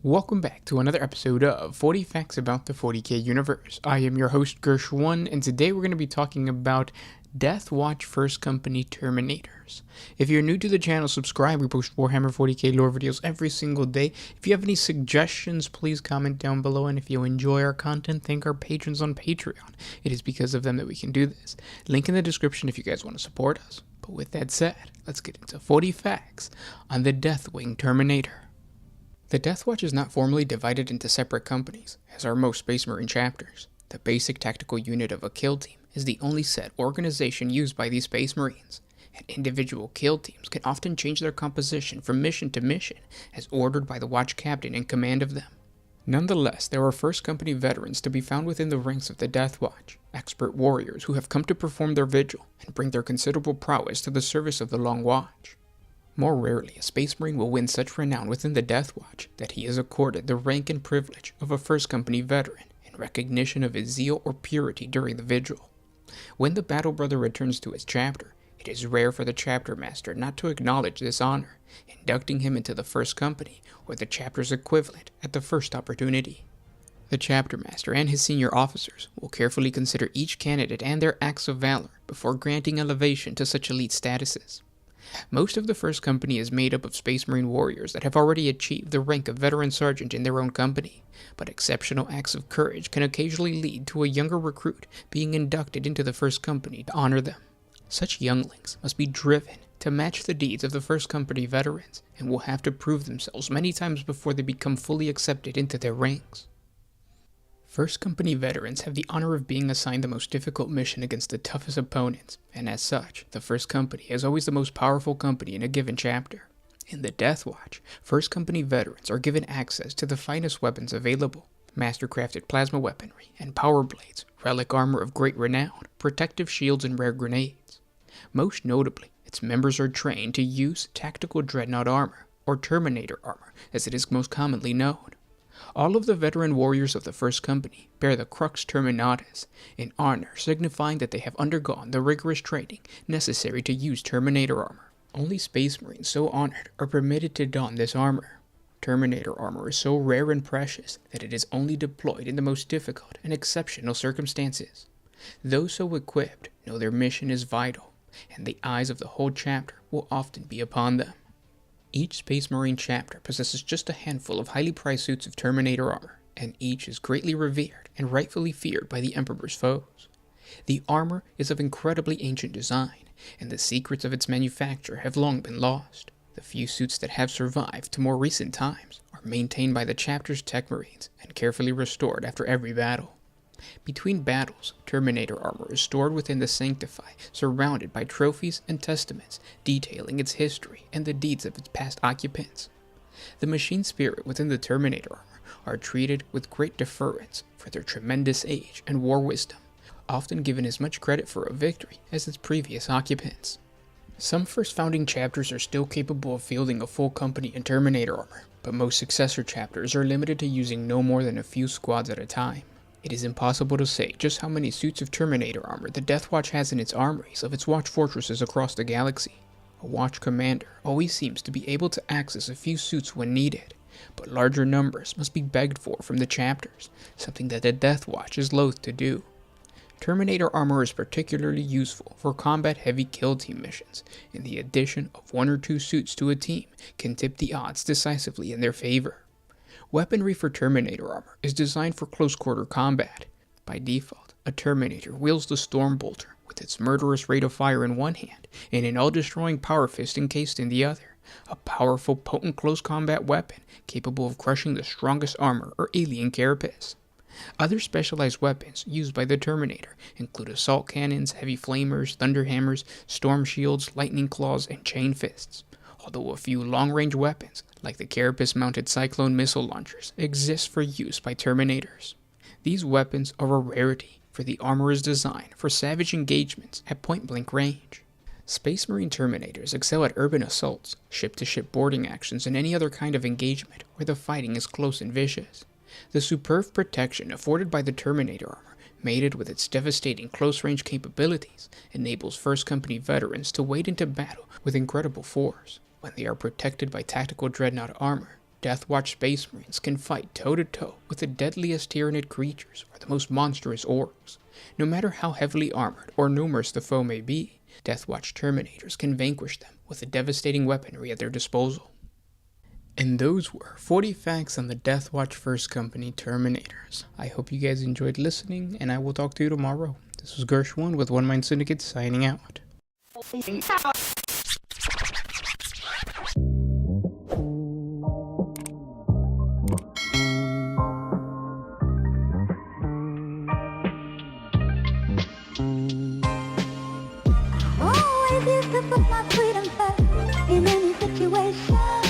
Welcome back to another episode of 40 Facts About the 40K Universe. I am your host, Gersh1, and today we're going to be talking about Deathwatch First Company Terminators. If you're new to the channel, subscribe. We post Warhammer 40K lore videos every single day. If you have any suggestions, please comment down below, and if you enjoy our content, thank our patrons on Patreon. It is because of them that we can do this. Link in the description if you guys want to support us. But with that said, let's get into 40 facts on the Deathwing Terminator. The Deathwatch is not formally divided into separate companies, as are most Space Marine chapters. The basic tactical unit of a kill team is the only set organization used by these Space Marines, and individual kill teams can often change their composition from mission to mission, as ordered by the watch captain in command of them. Nonetheless, there are First Company veterans to be found within the ranks of the Deathwatch, expert warriors who have come to perform their vigil and bring their considerable prowess to the service of the Long Watch. More rarely, a Space Marine will win such renown within the Deathwatch that he is accorded the rank and privilege of a First Company veteran in recognition of his zeal or purity during the vigil. When the Battle Brother returns to his chapter, it is rare for the chapter master not to acknowledge this honor, inducting him into the First Company or the chapter's equivalent at the first opportunity. The chapter master and his senior officers will carefully consider each candidate and their acts of valor before granting elevation to such elite statuses. Most of the First Company is made up of Space Marine warriors that have already achieved the rank of veteran sergeant in their own company, but exceptional acts of courage can occasionally lead to a younger recruit being inducted into the First Company to honor them. Such younglings must be driven to match the deeds of the First Company veterans and will have to prove themselves many times before they become fully accepted into their ranks. First Company veterans have the honor of being assigned the most difficult mission against the toughest opponents, and as such, the First Company is always the most powerful company in a given chapter. In the Deathwatch, First Company veterans are given access to the finest weapons available: master-crafted plasma weaponry and power blades, relic armor of great renown, protective shields, and rare grenades. Most notably, its members are trained to use tactical dreadnought armor, or Terminator armor as it is most commonly known. All of the veteran warriors of the First Company bear the Crux Terminatus, in honor signifying that they have undergone the rigorous training necessary to use Terminator armor. Only Space Marines so honored are permitted to don this armor. Terminator armor is so rare and precious that it is only deployed in the most difficult and exceptional circumstances. Those so equipped know their mission is vital, and the eyes of the whole chapter will often be upon them. Each Space Marine chapter possesses just a handful of highly prized suits of Terminator armor, and each is greatly revered and rightfully feared by the Emperor's foes. The armor is of incredibly ancient design, and the secrets of its manufacture have long been lost. The few suits that have survived to more recent times are maintained by the chapter's tech marines and carefully restored after every battle. Between battles, Terminator armor is stored within the Sanctify, surrounded by trophies and testaments detailing its history and the deeds of its past occupants. The machine spirit within the Terminator armor are treated with great deference for their tremendous age and war wisdom, often given as much credit for a victory as its previous occupants. Some first founding chapters are still capable of fielding a full company in Terminator armor, but most successor chapters are limited to using no more than a few squads at a time. It is impossible to say just how many suits of Terminator armor the Deathwatch has in its armories of its watch fortresses across the galaxy. A watch commander always seems to be able to access a few suits when needed, but larger numbers must be begged for from the chapters, something that the Deathwatch is loath to do. Terminator armor is particularly useful for combat-heavy kill team missions, and the addition of one or two suits to a team can tip the odds decisively in their favor. Weaponry for Terminator armor is designed for close-quarter combat. By default, a Terminator wields the Stormbolter with its murderous rate of fire in one hand and an all-destroying power fist encased in the other, a powerful, potent close-combat weapon capable of crushing the strongest armor or alien carapace. Other specialized weapons used by the Terminator include assault cannons, heavy flamers, thunderhammers, storm shields, lightning claws, and chain fists, although a few long-range weapons, like the carapace-mounted Cyclone missile launchers, exist for use by Terminators. These weapons are a rarity, for the armor is designed for savage engagements at point-blank range. Space Marine Terminators excel at urban assaults, ship-to-ship boarding actions, and any other kind of engagement where the fighting is close and vicious. The superb protection afforded by the Terminator armor, mated with its devastating close-range capabilities, enables First Company veterans to wade into battle with incredible force. When they are protected by tactical dreadnought armor, Deathwatch Space Marines can fight toe-to-toe with the deadliest Tyranid creatures or the most monstrous orcs. No matter how heavily armored or numerous the foe may be, Deathwatch Terminators can vanquish them with the devastating weaponry at their disposal. And those were 40 facts on the Deathwatch First Company Terminators. I hope you guys enjoyed listening, and I will talk to you tomorrow. This was Gersh1 with One Mind Syndicate signing out. Always used to put my freedom first in any situation.